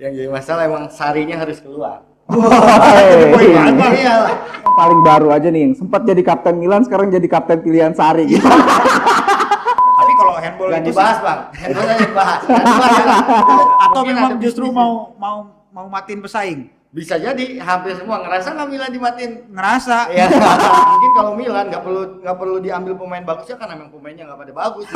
Yang jadi masalah emang Sarinya harus keluar. Iya. Paling baru aja nih, yang sempat jadi kapten Milan, sekarang jadi kapten pilihan Sari. Gitu. Tapi kalau handball Jangan itu dibahas bang, handball aja dibahas. atau Mungkin memang ada justru bisnis. mau matiin pesaing. Bisa jadi hampir semua ngerasa nggak Milan dimatiin. Ngerasa. Ya, mungkin kalau Milan nggak perlu diambil pemain bagusnya karena memang pemainnya nggak pada bagus.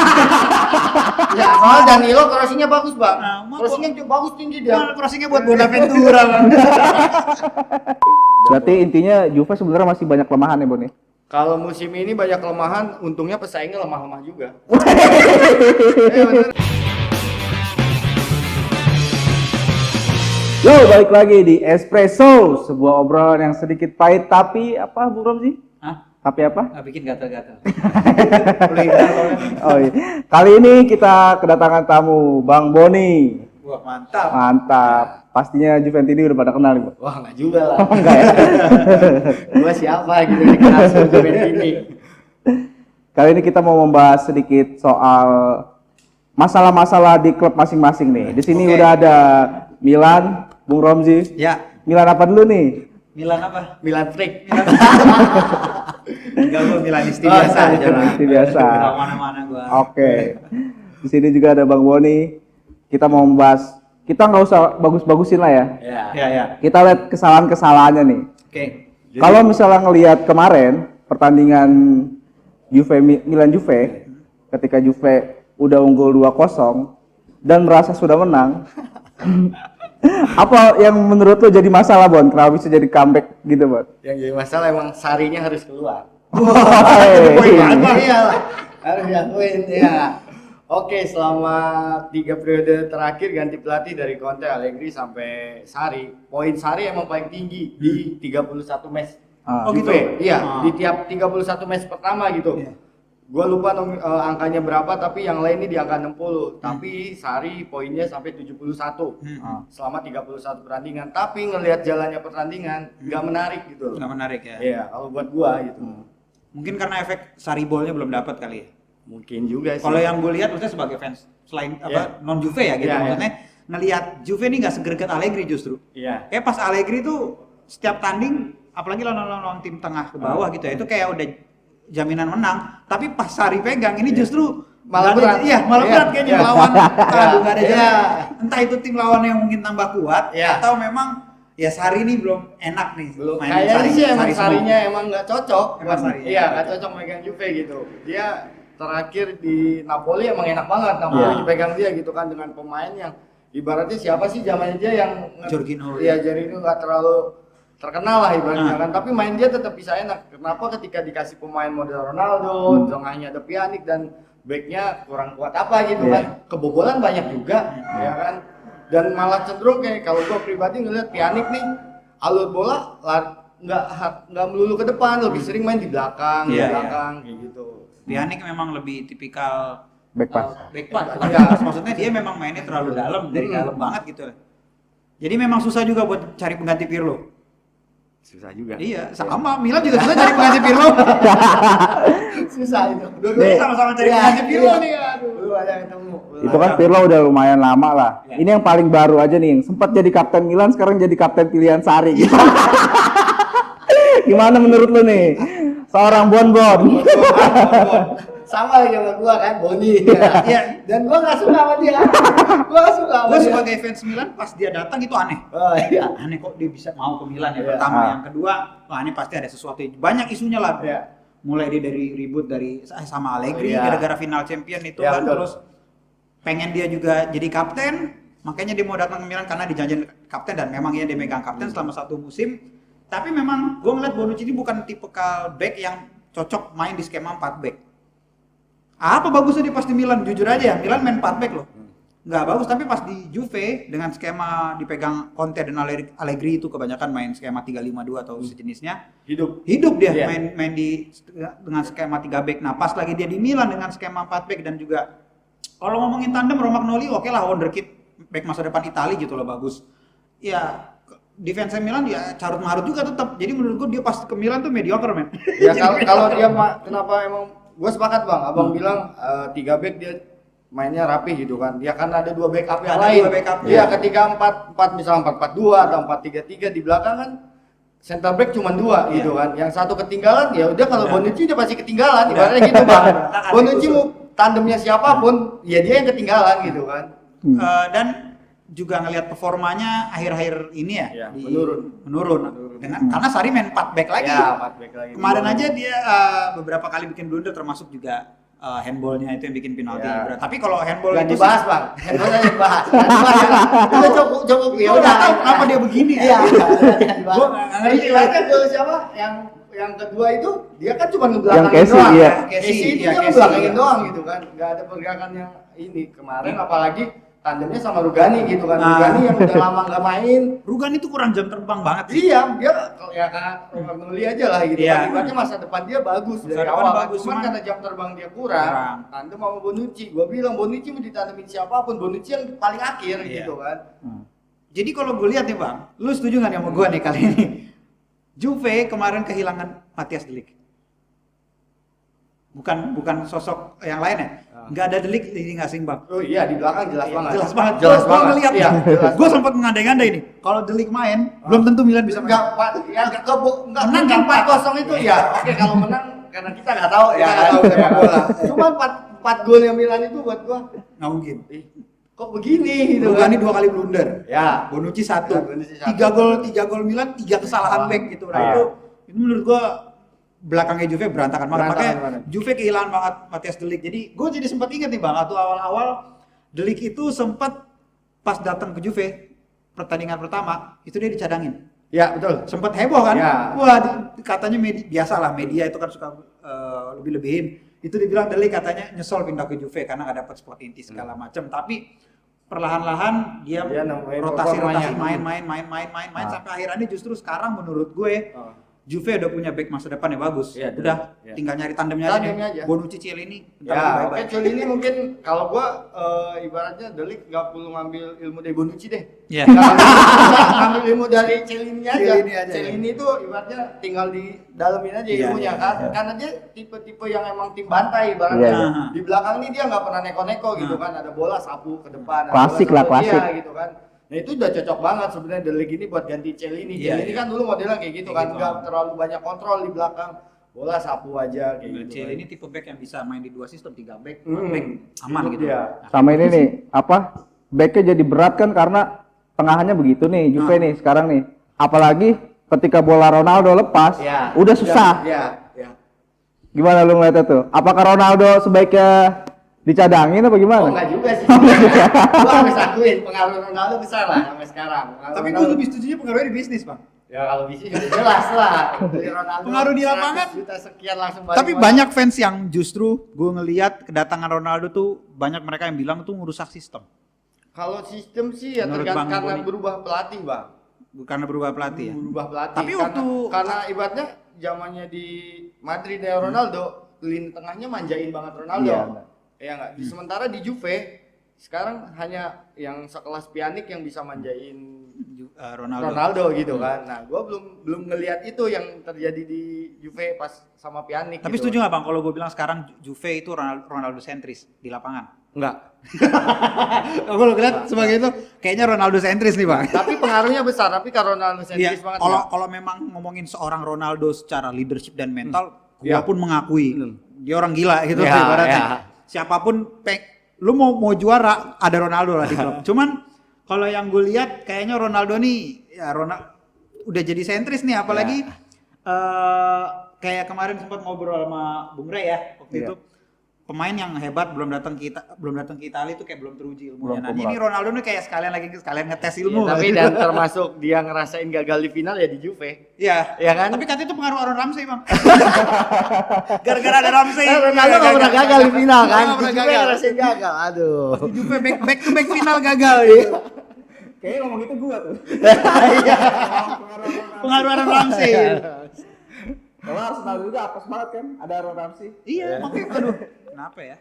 Ya, soal Danilo crossingnya bagus bang. Nah, Crossingnya bagus tinggi dia. Crossingnya buat Bonaventura Bang. Berarti intinya Juve sebenarnya masih banyak kelemahan ya, Bon ya? Kalau musim ini banyak kelemahan, untungnya pesaingnya lemah-lemah juga. Bener. Yo, balik lagi di Espresso, sebuah obrolan yang sedikit pahit tapi apa, Bung Romzi? Hah? Tapi apa? Nggak bikin gatal-gatal. Oh iya. Kali ini kita kedatangan tamu Bang Boni. Wah, mantap. Mantap. Pastinya Juventini udah pada kenal nih, Bang. Wah nggak juga lah. Enggak ya? Gua siapa gitu dikenal sama ini. Kali ini kita mau membahas sedikit soal masalah-masalah di klub masing-masing nih. Di sini Oke. udah ada Milan, Bung Romzi. Ya, Milan apa dulu nih? Milan apa? Milan Freak. Enggak, gua Milanisti Oh, biasa aja lah. Milanisti biasa. Nggak mana-mana gua. Oke. Di sini juga ada Bang Boni. Kita mau membahas, kita nggak usah bagus-bagusin lah ya. Ya. Ya. Kita lihat kesalahan-kesalahannya nih. Oke. Kalau misalnya ngelihat kemarin pertandingan Milan Juve, ketika Juve udah unggul 2-0 dan merasa sudah menang, apa yang menurut lo jadi masalah, Bon? Kenapa bisa jadi comeback gitu, Bon? Yang jadi masalah emang Sarinya harus keluar. Iya, harus diakuin ya. Oke, selama 3 periode terakhir ganti pelatih dari Conte, Allegri sampai Sarri, poin Sarri emang paling tinggi di 31 match. Oh, gitu? Iya, Ah. di tiap 31 match pertama gitu. Iya. Gua lupa angkanya berapa, tapi yang lain ini di angka 60. Tapi Sarri poinnya sampai 71 selama 31 pertandingan. Tapi ngelihat jalannya pertandingan nggak menarik gitu loh. Nggak menarik ya. Iya, kalau buat gua gitu. Mungkin karena efek Sarribolnya belum dapat kali ya. Mungkin juga sih. Kalau yang gue lihat maksudnya sebagai fans selain Iya. non Juve ya gitu, Iya, maksudnya ngelihat Juve ini nggak segerget Allegri justru. Iya. Kayak pas Allegri tuh setiap tanding, apalagi lawan tim tengah ke bawah gitu ya, itu kayak udah jaminan menang. Tapi pas Sarri pegang ini justru Malah nggak ada- berat. Iya, malah Iya. berat kayaknya Iya. lawan. Iya. Aduh, nggak ada Iya. jalan. Entah itu tim lawan yang mungkin tambah kuat Iya. atau memang ya Sarri ini belum enak nih Belum mainin kayaknya sih emang Sarri semua. Sarinya emang nggak cocok. Emang Sarrinya Iya, nggak nggak cocok megang Juve gitu. Dia terakhir di Napoli emang enak banget Napoli Iya. dipegang dia gitu kan dengan pemain yang ibaratnya siapa sih zamannya dia yang Jorginho. Iya, Jorginho nggak terlalu terkenal lah ibaratnya Nah. kan, tapi main dia tetap bisa enak. Kenapa ketika dikasih pemain model Ronaldo, tengahnya ada Pjanic dan backnya kurang kuat apa gitu Iya. kan, kebobolan banyak juga, ya kan. Dan malah cenderung kayak kalau gua pribadi ngeliat Pjanic nih, alur bola nggak melulu ke depan, lebih sering main di belakang, Iya, kayak gitu. Pjanic memang lebih tipikal Back pass. back pass. Iya. Maksudnya dia memang mainnya terlalu dalam, dari dalam banget gitu. Jadi memang susah juga buat cari pengganti Pirlo. Susah juga. Iya, sama Milan juga susah cari pengganti Pirlo. Susah itu. Dua-duanya sama-sama cari pengganti Pirlo nih, aduh. Belum ada yang ketemu. Itu kan Pirlo udah lumayan lama lah. Ini yang paling baru aja nih, yang sempat jadi kapten Milan, sekarang jadi kapten pilihan Sari. Gitu. Gimana menurut lu nih? Seorang Bon. Sama lagi sama gua kan, Boni. Iya. Dan gua nggak suka sama dia. Gua nggak suka sama Gue dia. sebagai fans Milan pas dia datang itu aneh. Oh iya. Aneh kok dia bisa mau ke Milan ya Iya. pertama, Ah. yang kedua, wah ini pasti ada sesuatu. Banyak isunya lah. Iya. Mulai dia dari ribut dari sama Allegri Iya. gara-gara final champion itu Iya, kan, betul. terus pengen dia juga jadi kapten, makanya dia mau datang ke Milan karena dijanjiin kapten dan memang dia megang kapten selama 1 musim. Tapi memang gue ngeliat Bonucci ini bukan tipikal back yang cocok main di skema 4 back. Apa bagusnya dia pas di Milan? Jujur aja ya, Milan main 4 back loh. Nggak bagus, tapi pas di Juve dengan skema dipegang Conte dan Allegri itu kebanyakan main skema 3-5-2 atau sejenisnya. Hidup. Hidup dia Iya. main dengan skema 3 back. Nah, pas lagi dia di Milan dengan skema 4 back dan juga kalau ngomongin tandem Romagnoli oke lah, wonderkid back masa depan Italia gitu loh, bagus. Ya defense Milan dia carut marut juga tetap. Jadi menurut gua dia pas ke Milan tuh mediocre men. Ya kalau dia kenapa emang gua sepakat Bang, Abang bilang 3 back dia mainnya rapi gitu kan. Ya kan ada 2 backup yang Ada lain. 2 backup, Iya, ya. ketika 4 misalnya 4-4-2 atau 4-3-3 di belakang kan center back cuma 2 gitu kan. Yang satu ketinggalan ya udah kalau Bonucci udah pasti ketinggalan ibaratnya gitu Bang. Bonucci mau tandemnya siapapun ya dia yang ketinggalan gitu kan. Dan juga ngelihat performanya akhir-akhir ini ya, Iya, menurun. Dengan karena Sarri main 4 back lagi. Ya, 4 back lagi. Kemarin aja dia beberapa kali bikin blunder termasuk juga handballnya itu yang bikin penalti. Ya. Tapi kalau handball Jangan itu dibahas Bang. Handball aja dibahas. Udah cukup ya Gua udah. nggak tahu kenapa dia begini ya. Iya. Gua nggak ngerti. Ibaratnya gol siapa yang kedua itu dia kan cuma ngebelakangin Casey, doang. iya. Casey itu Iya, dia Casey, ngebelakangin iya. doang gitu kan. Enggak ada pergerakan yang ini. Kemarin apalagi tandemnya sama Rugani gitu kan. Nah. Rugani yang udah lama nggak main. Rugan itu kurang jam terbang banget sih. Iya, dia ya kayak Robert Nuli aja lah gitu. Iya. Kan. Ibaratnya masa depan dia bagus Masa dari depan awal. bagus, Cuman cuman karena jam terbang dia kurang. Tandem sama Bonucci. Gua bilang Bonucci mau ditandemin siapapun, Bonucci yang paling akhir Iya. gitu kan. Jadi kalau gue lihat nih Bang, lu setuju nggak nih sama gue nih kali ini? Juve kemarin kehilangan Matthias De Ligt. Bukan sosok yang lain ya. Nggak ada De Ligt jadi nggak seimbang. Oh iya di belakang jelas banget. Jelas banget. Jelas Gua banget. ngeliat, Iya, jelas gue sempat mengandai-andai nih. Kalau De Ligt main, belum tentu Milan bisa enggak menang. Pak, ya enggak Menang menang kan, 4-0 itu ya. Oke kalau menang karena kita enggak tahu ya. Kita enggak tahu sepak bola. Cuma 4 gol yang Milan itu buat gua Nggak mungkin. kok begini gitu Rugani kan. 2 kali blunder. Ya. Bonucci 1. Ya, Bonucci 1. 3 gol Milan, 3 kesalahan back gitu. Nah, Iya. itu menurut gua belakangnya Juve berantakan banget. Berantakan Makanya banget. Juve kehilangan banget Matthias De Ligt. Jadi gue jadi sempat ingat nih Bang, waktu awal-awal De Ligt itu sempat pas datang ke Juve pertandingan pertama itu dia dicadangin. Ya, betul. Sempat heboh kan? Ya. Wah, katanya biasalah media itu kan suka lebih-lebihin. Itu dibilang De Ligt katanya nyesel pindah ke Juve karena nggak dapat spot inti segala macam. Tapi perlahan-lahan dia nemuin rotasi performanya. main sampai akhirnya justru sekarang menurut gue Juve udah punya back masa depan yang bagus. Iya, udah iya. tinggal nyari tandemnya Tandemnya aja. aja. Bonucci Chiellini Ya, oke Ciolini mungkin kalau gua ibaratnya De Ligt enggak perlu ngambil ilmu dari Bonucci deh. Iya. Ngambil ilmu dari Ciolini aja. Chiellini aja, Ciolini itu ibaratnya tinggal di dalemin aja Iya, ilmunya iya, kan. iya. Karena dia tipe-tipe yang emang tim bantai ibaratnya. Iya, iya. Di belakang ini dia nggak pernah neko-neko gitu kan. Ada bola sapu ke depan. ada Klasik bola lah, sapu, klasik. Iya, gitu kan. Nah itu udah cocok banget sebenarnya De Ligt ini buat ganti Ciolini. Iya, Ciolini iya. kan dulu modelnya kayak gitu Kayak kan, gitu. nggak terlalu banyak kontrol di belakang. Bola sapu aja kayak gitu. Chiellini tipe back yang bisa main di 2 sistem, 3 back, 4 Hmm, back aman itu gitu. dia. Sama ini nih, apa? Backnya jadi berat kan karena tengahannya begitu nih, Juve nih sekarang nih. Apalagi ketika bola Ronaldo lepas, Ya, udah susah. Ya. Gimana lu ngeliatnya tuh? Apakah Ronaldo sebaiknya dicadangin apa gimana? Oh enggak juga sih. Gua harus akuin pengaruh Ronaldo besar lah sampai sekarang. Pengaruh Tapi gue Ronaldo- lebih setuju pengaruhnya di bisnis, Bang. ya kalau bisnis juga jelas lah. Beli Ronaldo Pengaruh di 100 lapangan. juta sekian langsung balik Tapi modal. banyak fans yang justru gue ngelihat kedatangan Ronaldo tuh banyak mereka yang bilang tuh ngerusak sistem. Kalau sistem sih ya Menurut tergantung Bang karena Boni. berubah pelatih, Bang. Karena berubah pelatih ya. Berubah pelatih. Tapi karena, waktu- karena ibaratnya zamannya di Madrid ya Ronaldo, lini tengahnya manjain banget Ronaldo. Iya. Iya enggak? Sementara di Juve sekarang hanya yang sekelas Pjanic yang bisa manjain Ronaldo gitu kan. Nah, gua belum ngelihat itu yang terjadi di Juve pas sama Pjanic. Tapi gitu. setuju nggak Bang kalau gue bilang sekarang Juve itu Ronaldo sentris di lapangan? Enggak. Kalau lo lihat sebagai itu kayaknya Ronaldo sentris nih Bang. Tapi pengaruhnya besar, tapi kalau Ronaldo Iya, sentris banget. kalau enggak. kalau memang ngomongin seorang Ronaldo secara leadership dan mental, Iya. gua pun mengakui dia orang gila gitu Iya, sih ibaratnya. iya. Siapapun lu mau juara ada Ronaldo lah di klub. Cuman kalau yang gue lihat kayaknya Ronaldo nih ya udah jadi sentris nih apalagi kayak kemarin sempat ngobrol sama Bung Rey ya waktu Iya. itu pemain yang hebat belum datang ke Italia itu kayak belum teruji ilmunya. Belum Nah, keluar. ini Ronaldo nih kayak sekalian ngetes ilmu. Iya, tapi dan termasuk dia ngerasain gagal di final ya di Juve. Iya, Iya kan? Tapi katanya itu pengaruh Aaron Ramsey, Bang. Gara-gara ada Ramsey. Ronaldo nggak pernah gagal di final kan? Nggak pernah Di Juve gagal. ngerasain gagal. Aduh. Di Juve back to back final gagal ya. Kayaknya ngomong itu gua tuh. Pengaruh Aaron Ramsey. Kalau Arsenal juga apes banget kan, ada Aaron Ramsey. Iya, makanya aduh. Kenapa ya?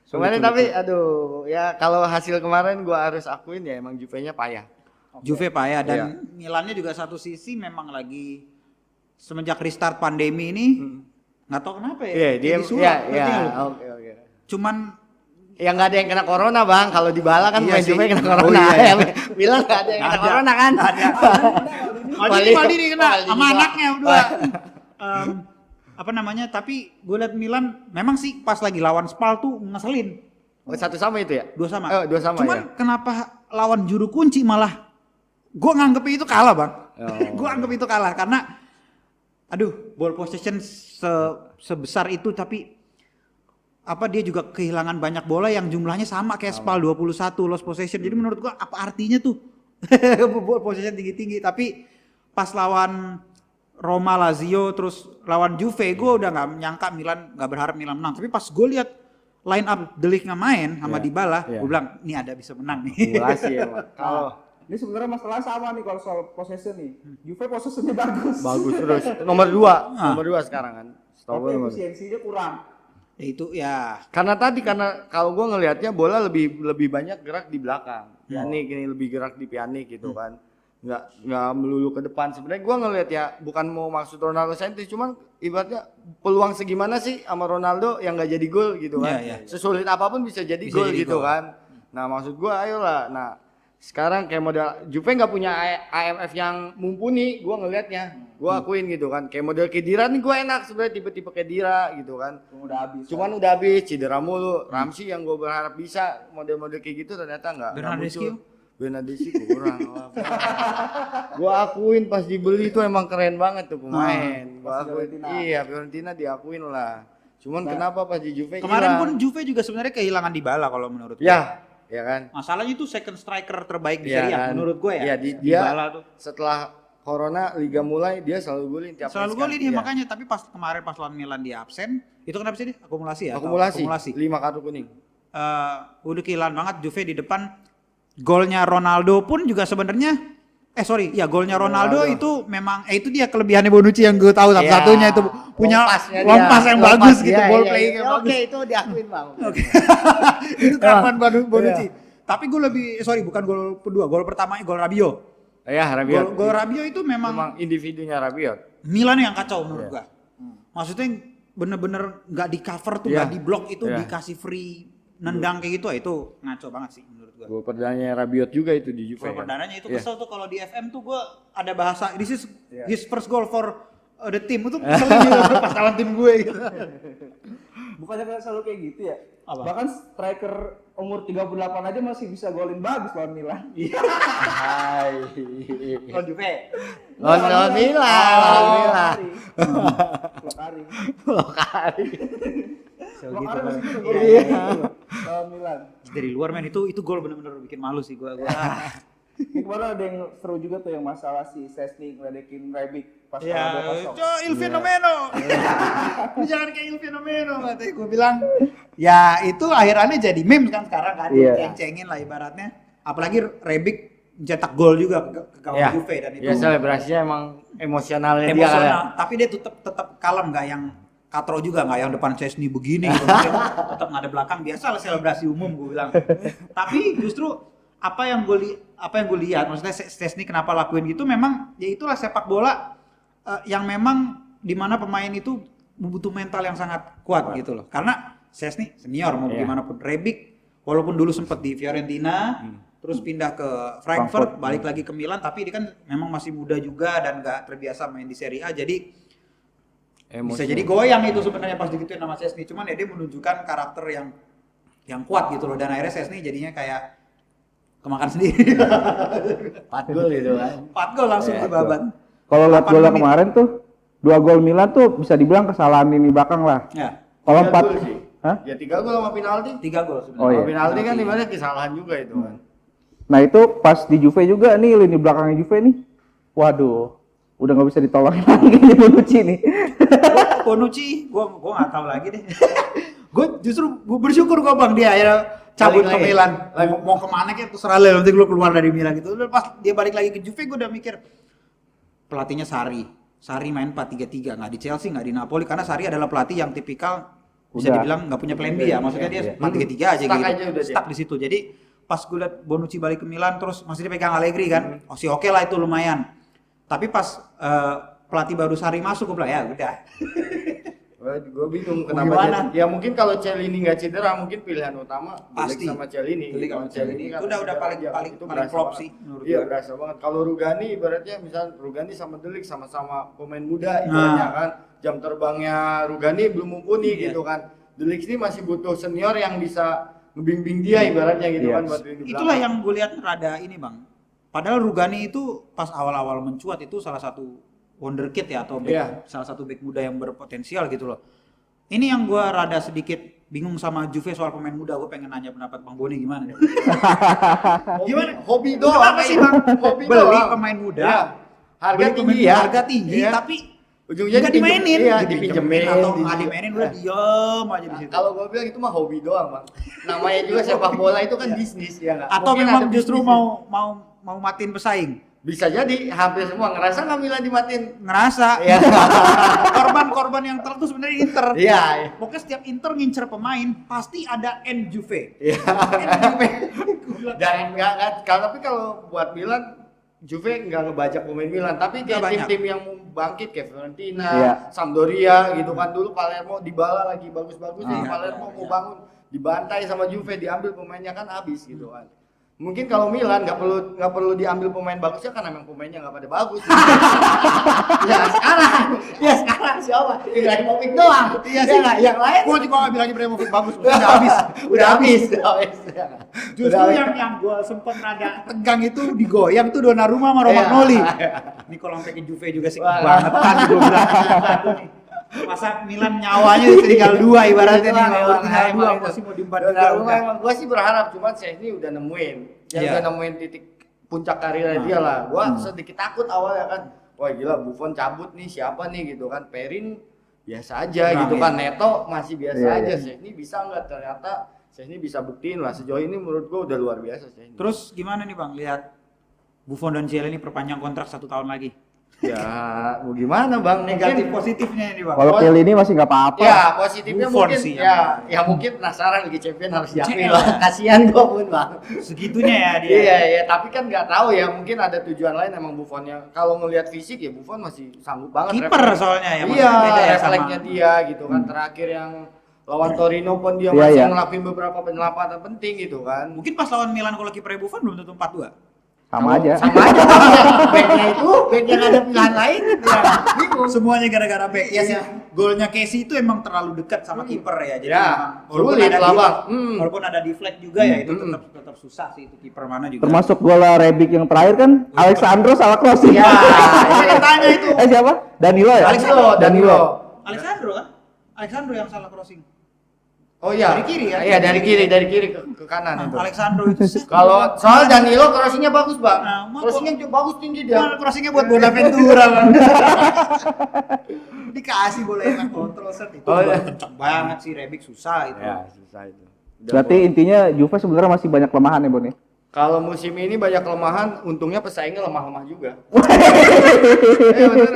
Kemarin tapi aduh ya kalau hasil kemarin gua harus akuin ya emang Juve-nya payah. Juve payah dan Iya. Milannya juga satu sisi memang lagi semenjak restart pandemi ini nggak tahu kenapa ya. Iya, dia jadi sulap, iya ngerti nggak lu? oke. Cuman Ya nggak ada yang kena corona bang, kalau di Bala kan Iya main sih. Juve kena Oh, corona. iya. Bilang nggak ada yang kena Ada. corona kan? Ada. Maldini kena sama anaknya berdua. Apa namanya? Tapi gue liat Milan memang sih pas lagi lawan Spal tuh ngeselin. Oh, 1-1 itu ya? 2-2. 2-2 Cuman ya. kenapa lawan juru kunci malah gue nganggep itu kalah bang. Oh. Gue anggap itu kalah karena aduh ball possession sebesar itu tapi apa dia juga kehilangan banyak bola yang jumlahnya sama kayak Spal 21 lost possession. Jadi menurut gua apa artinya tuh ball possession tinggi-tinggi, tapi pas lawan Roma, Lazio, terus lawan Juve gua udah nggak nyangka Milan, nggak berharap Milan menang. Tapi pas gue lihat line up De Ligt nggak main sama Iya. Dybala, Iya. gue bilang ini ada bisa menang nih. Simulasi ya bang. Kalau Ini sebenarnya masalah sama nih kalau soal possession nih. Juve possessionnya bagus. bagus terus. Nomor 2, Ah. nomor 2 sekarang kan. Setahu Tapi gue nomor 2. efisiensinya kurang. Ya itu ya. Karena kalau gue ngelihatnya bola lebih banyak gerak di belakang. Pjanic ini lebih gerak di Pjanic gitu kan. Nggak melulu ke depan. Sebenarnya gue ngelihat ya bukan mau maksud Ronaldo sentris, cuman ibaratnya peluang segimana sih sama Ronaldo yang nggak jadi gol gitu kan. Iya, iya. Sesulit apapun bisa jadi Bisa gol jadi gitu gol. kan. Nah maksud gue ayolah. Nah sekarang kayak model Juve nggak punya IMF yang mumpuni, gue ngelihatnya, gue akuin gitu kan. Kayak model Khedira nih gue enak sebenarnya, tipe-tipe Khedira gitu kan. Udah habis. Cuman udah habis cedera mulu. Ramsey yang gue berharap bisa model-model kayak gitu ternyata nggak Bernardeschi? muncul. Bernardeschi kurang. Gue akuin pas dibeli itu emang keren banget tuh pemain. Gue pas akuin. Fiorentina. Iya Fiorentina diakuin lah. Cuman kenapa pas di Juve Kemarin hilang? pun Juve juga sebenarnya kehilangan Dybala kalau menurut gue. ya kan. Masalahnya itu second striker terbaik di Iya Serie A kan? menurut gue ya. Iya, Dybala tuh. Setelah Corona Liga mulai dia selalu golin tiap Selalu match golin kan. dia Iya. makanya, tapi pas kemarin pas lawan Milan dia absen, itu kenapa sih dia? Akumulasi ya? Atau Akumulasi. 5 kartu kuning. Udah kehilangan banget Juve di depan. Golnya Ronaldo pun juga sebenarnya golnya Ronaldo itu memang itu dia kelebihannya Bonucci yang gue tahu satu-satunya itu punya lompas yang bagus gitu, ball playing yang bagus. Oke, itu diakuin Bang. Itu kerapan Bonucci. Tapi gue bukan gol kedua, gol pertamanya gol Rabiot. Ya, Rabiot. Gol Rabiot itu memang individunya Rabiot. Milan yang kacau menurut gua. Maksudnya bener-bener nggak di cover tuh, nggak di blok itu, dikasih free nendang kayak gitu, itu ngaco banget sih menurut gua. Gol perdananya Rabiot juga itu di Juve. Gol kan? perdananya itu kesel tuh kalau di FM tuh gua ada bahasa this is his first goal for the team, itu kesel gitu pas lawan tim gue gitu. Bukannya kayak selalu kayak gitu ya? Apa? Bahkan striker umur 38 aja masih bisa golin bagus lawan Milan. Hai. Kalau Juve. Lawan Milan. Lokari. Lokali. Lokari masih bisa golin lawan Milan. Dari luar men itu gol bener-bener bikin malu sih gua. Ini kemarin ada yang seru juga tuh yang masalah si Szczęsny ngeledekin Rebic pas Ya, kalah 2-0. Il fenomeno. Lu jangan kayak Il fenomeno katanya gue bilang. Ya itu akhirannya jadi meme kan sekarang kan, Iya. ceng-cengin lah ibaratnya. Apalagi Rebic cetak gol juga ke gawang Juve dan itu Ya selebrasinya emang emosionalnya dia kali ya. emosional. Tapi dia tetap kalem, nggak yang katro juga, nggak yang depan Szczęsny begini gitu. Tetap nggak ada belakang, biasa lah selebrasi umum gue bilang. Tapi justru apa yang gue lihat, maksudnya Szczęsny kenapa lakuin gitu, memang ya itulah sepak bola yang memang dimana pemain itu butuh mental yang sangat kuat gitu loh. Karena Szczęsny senior mau gimana pun, Rebic walaupun dulu sempat di Fiorentina, terus pindah ke Frankfurt, balik lagi ke Milan, tapi dia kan memang masih muda juga dan nggak terbiasa main di Serie A, jadi bisa jadi goyang itu sebenarnya pas digituin sama Szczęsny. Cuman ya dia menunjukkan karakter yang kuat gitu loh, dan akhirnya Szczęsny jadinya kayak kemakan sendiri. 4 gol gitu kan. 4 gol langsung ke babat. Kalau lihat 8 golnya menit. kemarin tuh 2 gol Milan tuh bisa dibilang kesalahan ini belakang lah. Ya, Kalau 3 gol 4 sih. Hah? Ya 3 gol sama penalti. 3 gol sebenarnya. Oh, iya. Sama penalti kan ibaratnya kesalahan juga itu kan. Nah itu pas di Juve juga nih, lini belakangnya Juve nih. Waduh, udah nggak bisa ditolongin lagi kayaknya Bonucci nih. Bonucci, gua nggak tahu lagi deh. Gue justru bersyukur gua Bang dia akhirnya cabut Balik ke lagi. Milan. Mau kemana kayak terserah lah, nanti lu keluar dari Milan gitu. Udah pas dia balik lagi ke Juve, gue udah mikir pelatihnya Sarri main 4-3-3, nggak di Chelsea, nggak di Napoli, karena Sarri adalah pelatih yang tipikal bisa Udah. dibilang nggak punya plan B ya, maksudnya dia 4-3-3 aja Stuck gitu, aja udah dia. stuck di situ. Jadi pas gue liat Bonucci balik ke Milan, terus masih dipegang Allegri kan, oh sih oke lah itu lumayan. Tapi pas pelatih baru Sarri masuk, gue bilang ya udah. Gue bingung Gimana? kenapa ya mungkin kalau Cielini nggak cedera mungkin pilihan utama Pasti. Delik sama Cielini. Delik sama Kalau Cielini. kan Itu udah cedera paling- aja, paling- itu paling berasa flop banget. sih menurut Iya gue. berasa banget. Kalau Rugani ibaratnya misal Rugani sama Delik sama-sama pemain muda ibaratnya kan jam terbangnya Rugani belum mumpuni Iya. gitu kan. Delik ini masih butuh senior yang bisa ngebimbing dia ibaratnya gitu Iya. kan buat lini Itulah belakang. yang gue lihat rada ini bang. Padahal Rugani itu pas awal-awal mencuat itu salah satu wonderkid ya atau back- Iya. salah satu back muda yang berpotensial gitu loh. Ini yang gue rada sedikit bingung sama Juve soal pemain muda. Gue pengen nanya pendapat Bang Boni gimana? Gimana? Hobi doang Kenapa sih bang? Hobi Beli doang. pemain muda, Iya. Harga beli tinggi pemain- ya. harga tinggi, Iya. tapi ujungnya nggak dimainin, Iya, dipinjemin atau nggak dimainin udah Iya. diem aja di situ. Kalau gue bilang itu mah hobi doang, Bang. Namanya juga sepak bola itu kan bisnis ya nggak? Atau Mungkin memang ada justru bisnis. mau matiin pesaing? Bisa jadi hampir semua ngerasa nggak Milan dimatiin. Ngerasa. Iya. Korban-korban yang terlalu sebenarnya Inter. Iya. Pokoknya setiap Inter ngincer pemain pasti ada N Juve. Iya. N Juve. Dan tapi kalau buat Milan Juve nggak ngebajak pemain Milan, tapi Nggak kayak banyak. tim-tim yang mau bangkit kayak Fiorentina, Iya. Sampdoria gitu kan dulu Palermo Dybala lagi bagus-bagusnya, Iya, Palermo iya, mau iya. bangun dibantai sama Juve, diambil pemainnya kan habis gitu kan. Mungkin kalau Milan nggak perlu diambil pemain bagusnya kan memang pemainnya nggak pada bagus. ya sekarang siapa? Ibrahimovic doang. Iya sih. nggak? Yang lain Gua juga nggak bilang Ibrahimovic bagus, udah habis. udah habis. Ya nggak? Justru Udah habis. yang gua sempet rada tegang itu digoyang tuh Donnarumma sama Romagnoli. Iya. Ini kalau sampai ke Juve juga sih Wah. kebangetan gua bilang. Aduh nih. Masa Milan nyawanya tinggal dua ibaratnya nih, Emang tinggal dua itu. masih mau diempat Donnarumma juga. emang gua sih berharap cuman saya ini udah nemuin. Yang Iya. udah nemuin titik puncak karirnya dia lah. Gua sedikit takut awalnya kan. Wah gila Buffon cabut nih siapa nih gitu kan. Perin biasa aja Kurang, gitu ya. kan. Neto masih biasa Iya, aja. iya. Saya ini bisa nggak ternyata saya ini bisa buktiin lah sejauh ini menurut gua udah luar biasa saya. Terus gimana nih Bang lihat Buffon dan Chiellini perpanjang kontrak 1 tahun lagi? ya mau gimana Bang? Negatif Mungkin positifnya ini Bang. Kalau Piel ini masih nggak apa-apa. ya positifnya Buffon mungkin sih ya mungkin penasaran Liga Champion harus diakui CL. lah. Kasihan gua pun Bang. Segitunya ya dia. Iya, iya, tapi kan nggak tahu ya, mungkin ada tujuan lain emang Buffonnya. Kalau ngelihat fisik ya Buffon masih sanggup banget. Kiper refleks. soalnya ya, Iya, maksudnya beda ya sama- refleksnya dia gitu kan. Terakhir yang lawan Torino pun dia Iya, masih iya. ngelakuin beberapa penyelamatan penting gitu kan. Mungkin pas lawan Milan kalau kipernya Buffon belum tentu 4-2. Sama aja. Sama aja Bang, ya. Backnya itu, back yang ada pilihan lain, ya bingung. Semuanya gara-gara back. Ya sih, Iya. golnya Casey itu emang terlalu dekat sama kiper ya. Jadi Ya, memang sulit lah, Bang. walaupun ada deflect juga ya itu tetap susah sih itu kiper mana juga. Termasuk gol Rebic yang terakhir kan Alexandro salah crossing. Ya, saya tanya itu. Siapa? Danilo ya? Danilo. Alexandro kan? Alexandro yang salah crossing. Oh iya. Dari kiri ya? Iya, dari kiri ke kanan itu. Alexandro itu Kalau soal Danilo crossingnya bagus Bang. Nah, mau- Crossingnya bagus tinggi dia. crossingnya buat Bonaventura Bang. Dikasih bola yang kontrol set itu Oh, iya. kenceng banget sih Rebic susah itu. Ya, susah itu. Berarti intinya Juve sebenarnya masih banyak kelemahan ya, Bon ya? Kalau musim ini banyak kelemahan, untungnya pesaingnya lemah-lemah juga.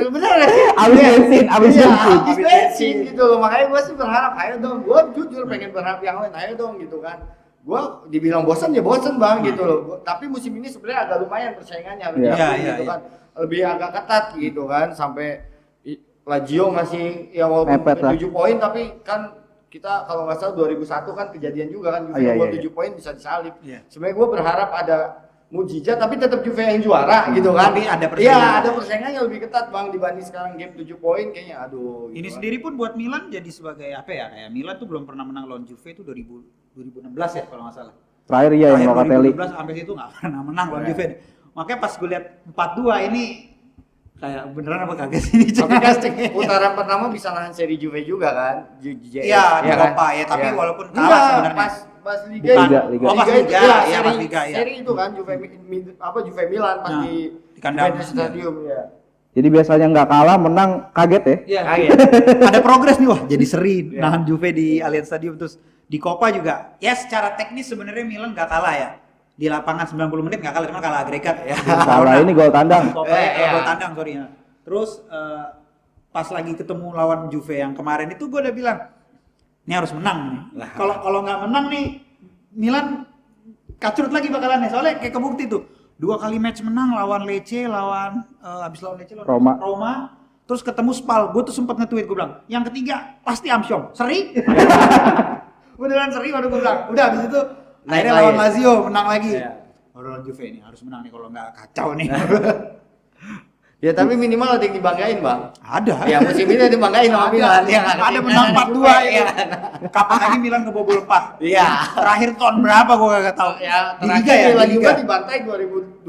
bener nggak sih? Abis Iya. bensin, abis Iya, bensin. abis bensin gitu loh. Makanya gue sih berharap, ayo dong. Gue jujur pengen berharap yang lain, ayo dong gitu kan. Gue dibilang bosan ya bosan Bang gitu loh. Tapi musim ini sebenarnya agak lumayan persaingannya harus Iya. diakui Iya, gitu iya. kan. Lebih agak ketat gitu kan. Sampai Lazio masih ya walaupun Mepet lah. 7 poin tapi kan kita kalau nggak salah 2001 kan kejadian juga kan Juve iya, buat iya, 7 poin bisa disalip. Iya. Sebenarnya gue berharap ada mujizat tapi tetap Juve yang juara gitu kan. Tapi ada persaingan. Iya, ada persaingan yang lebih ketat Bang dibanding sekarang game 7 poin kayaknya aduh. Ini gitu kan. sendiri pun buat Milan jadi sebagai apa ya? Kayak Milan tuh belum pernah menang lawan Juve itu 2016 ya kalau nggak salah. Terakhir iya yang Terakhir Locatelli. 2012 sampai situ nggak pernah menang lawan Iya. Juve. Makanya pas gue lihat 4-2 ini kayak beneran apa kagak sih ini? Tapi kan putaran pertama bisa nahan seri Juve juga kan. Iya, di Copa ya, tapi Iya. walaupun kalah Enggak, sebenarnya. pas Liga Bukan. Liga. Oh, pas itu, Liga, iya, iya, pas seri, Liga, iya. seri itu kan Juve Juve Milan pas Nah, di kandang. Juventus Stadium ya. Jadi biasanya nggak kalah, menang kaget ya? Iya. Kaget. Ada progres nih wah, jadi seri Iya. nahan Juve di Allianz Stadium terus di Copa juga. Ya secara teknis sebenarnya Milan nggak kalah ya. Di lapangan 90 menit nggak kalah, cuma kalah agregat ya. Salah ini gol tandang. Copa Iya. gol tandang sorry ya. Terus pas lagi ketemu lawan Juve yang kemarin itu gue udah bilang ini harus menang nih. Kalau nggak menang nih Milan kacrut lagi bakalan nih. Soalnya kayak kebukti tuh 2 kali match menang lawan Lecce, lawan habis lawan Lecce lawan Roma. Roma, terus ketemu Spal, gue tuh sempet nge-tweet, gue bilang, yang ketiga pasti Amsyong, seri. Beneran seri, waduh gue bilang, udah habis itu akhirnya lagi. lawan Lazio menang lagi. Iya. Lawan Juve ini harus menang nih kalau nggak kacau nih. Ya tapi minimal ada yang dibanggain, Bang. Ada. Ya musim ini ada yang dibanggain sama Milan. Ya, Ada menang 4-2 ya. Kapan lagi Milan kebobol 4? Iya. Terakhir tahun berapa gue kagak tahu. Ya, Di terakhir Liga ya, Milan di juga Liga. dibantai 2018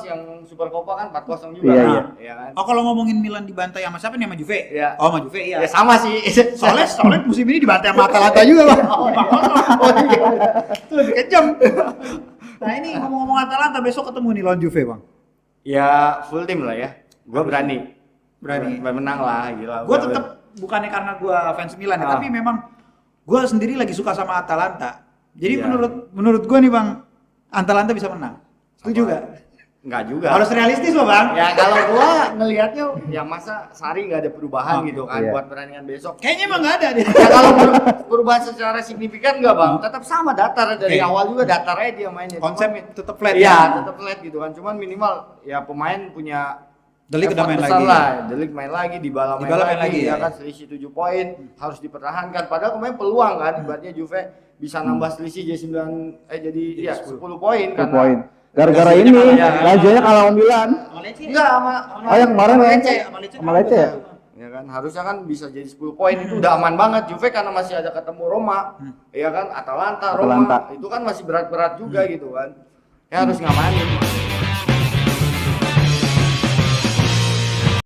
yang Super Copa kan 4-0 juga. Iya, kan? iya. Iya kan? Oh kalau ngomongin Milan dibantai sama siapa nih, sama Juve? Iya. Oh sama Juve iya. Ya sama sih. Soalnya musim ini dibantai sama Atalanta juga bang. Oh iya. Itu lebih kejam. Nah ini ngomong-ngomong Atalanta, besok ketemu nih lawan Juve bang. Ya full tim lah ya. Gua berani. Berani. Menang lah, gila. Gue tetap bukannya karena gue fans Milan ya, Ah. tapi memang gue sendiri lagi suka sama Atalanta. Jadi Iya. menurut gue nih bang, Atalanta bisa menang. Setuju gak? Enggak juga. Harus realistis loh bang. Ya kalau gua ngelihatnya ya masa Sarri nggak ada perubahan gitu kan Iya. buat pertandingan besok. Kayaknya emang gak ada deh. Ya kalau perubahan secara signifikan enggak, Bang. Tetap sama datar dari Oke. awal juga datar aja dia mainnya. Konsep Cuman- tetap flat Iya, ya. tetap flat gitu kan. Cuman minimal ya pemain punya The Ligt udah effort main besar lagi. lah. The Ligt main lagi, Dybala main Dybala main lagi, lagi, ya ya. kan selisih 7 poin harus dipertahankan. Padahal kemarin peluang kan ibaratnya Juve bisa nambah selisih jadi 9 jadi ya 10 poin 10 karena poin. Gara-gara Lazio-nya ini, kalah, ya. Lazio-nya kalah sama Milan. enggak sama Oh, yang kemarin ya? Lecce. Sama Lecce ya? Ya kan harusnya kan bisa jadi 10 poin itu udah aman banget. Juve karena masih ada ketemu Roma, ya kan Atalanta, Roma Atalanta. itu kan masih berat-berat juga gitu kan. Ya harus ngamanin.